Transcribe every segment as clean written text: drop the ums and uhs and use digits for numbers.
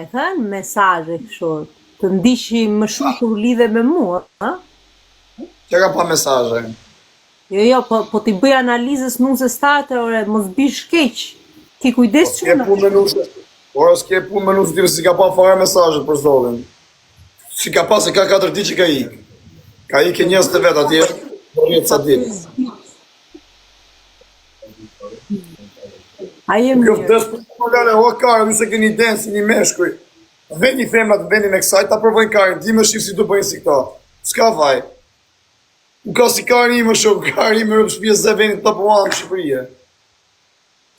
e thënë mesazhe kështu, të ndiqi më shumë kur lidhe me mua, ha? Që ka pa mesazhe? Jo, po ti bëj analizës nuse starte, ore, mos bish keq. Ki kujdes S'ke çuna. punë me nuse. Ora s'ke punë me nuse, si ka pa fare mesazhet për zotin. Si ka pa se ka 4 ditë që ka ik. Ka ik e njës të vet atje, do rrit sa ditë. Ai e Kjo mirë. vdes për kolale, o karë, nëse keni denë si një meshkuj. Veni femrat venin e kësaj, ta provojnë karin, di më shif si do bëjnë si këta. S'ka vaj. Nuk ka si karin i më shumë, karin i më rëpë shpje zë venin top 1 në Shqipërije.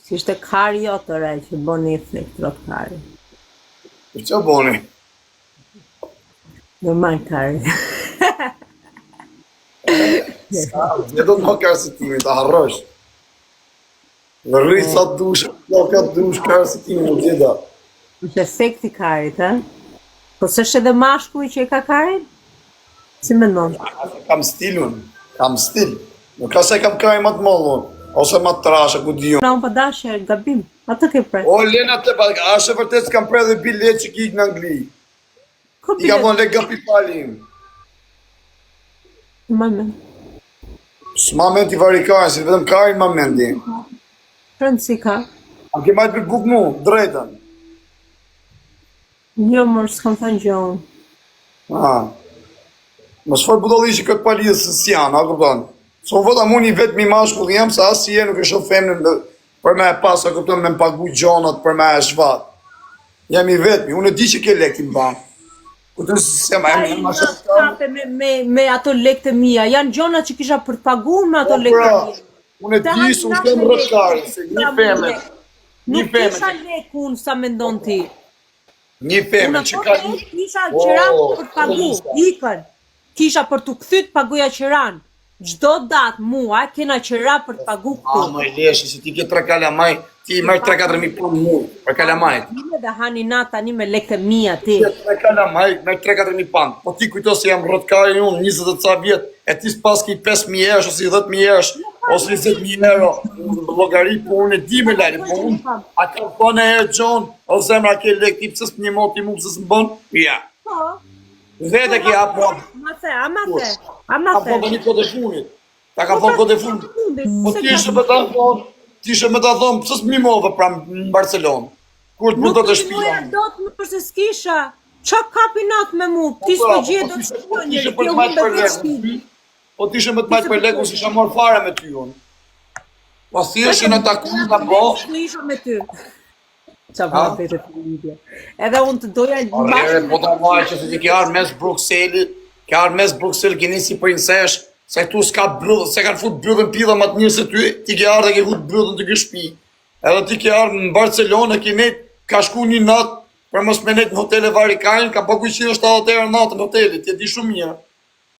Si ishte kari jotë ore që boni efekt rrot kari. Për që boni? Normal kari. Dhe do të më karsitimi, ta harrosh. Në rritë sa dush, do ka dush karsitimi në gjitha. Është efekti karit, ha? Po s'është edhe mashkulli që e ka karin? Si mendon? Kam stilun, kam stil. Nuk ka se kam karin më të mollun, ose më të trashe, ku di unë. Na unë padashje, gabim. Atë ke prej. O, Lena të pa, ashe vërtet s'kam pre dhe bilet që ki ik në Angli. Ko I ka bon le gapi palim. Mamen. S'ma men t'i vari karin, si vetëm karin ma men di. Rëndësi ka? A ke majtë për buk mu, drejten. Jo, mërë, s'kam thënë gjohën. Më shfar budalli që këtë palidhës së janë, a këpëton. So vëta mu një vetë mi mashkull jam, se asë si nuk e shoh femnën për me e pas, a këpëton me më pagu gjonat për me e shvat. Jam i vetëmi, unë e di që ke lek i mban. Këtën se ma e ma Kape me ato lekë të mia. Janë gjona që kisha për të pagu me ato lekë të mia. Unë e di se unë kem rëkari, se një femën. Nuk kisha lekë unë sa mendon ti. Një femën që ka Unë kisha qiran për të pagu, ikën. Kisha për të kthyt paguja qiran. Çdo datë muaj kena qira për të pagu këtu. Më i leshi, si ti ke 3 kalamaj, ti i marrë 3-4.000 punë mu, për kalamajt. Time dhe hani natë tani me lekë të mia ti. Ti 3 kalamaj, me 3-4.000 panë. Po ti kujto se jam rrotkarin unë, 20 e ca vjetë, e ti s'pas ki 5.000 esh, ose 10.000 esh, ose 20.000 euro, logari, po unë e di me lari, po unë, a ka bënë e gjonë, o zemra ke lekë, ti pësës një moti mu, pësës më bënë, ja. Po. Vete ki apo, Ama apo do një kote funit, ta ka thonë kote funit. Po ti ishe me ta thonë, pësës më move pra në Barcelonë, kur të më do të shpia. Nuk do të më përse s'kisha, qa kapi natë me mu, ti s'po gjithë do të shpia njëri, ti u më dhe shpi. Po ti ishe me të majtë për leku, si isha morë fare me ty unë. Po si ishe në takunë të po. Në isha me ty. Qa vërë të familje. Edhe unë të doja një Ere, po të vaj që se ti ke arë mes Bruxellit, ke arë mes Bruxellit, ke nisi prinsesh, se këtu s'ka brudhë, se kanë fut brudhën pidha ma të njërë se ty, ti ke arë dhe ke fut brudhën të këshpi. Edhe ti ke arë në Barcelonë, ke net, ka shku një natë, për mos me net në hotel e Varikain, ka po 170 euro natë në hotelit, ti e di shumë mirë.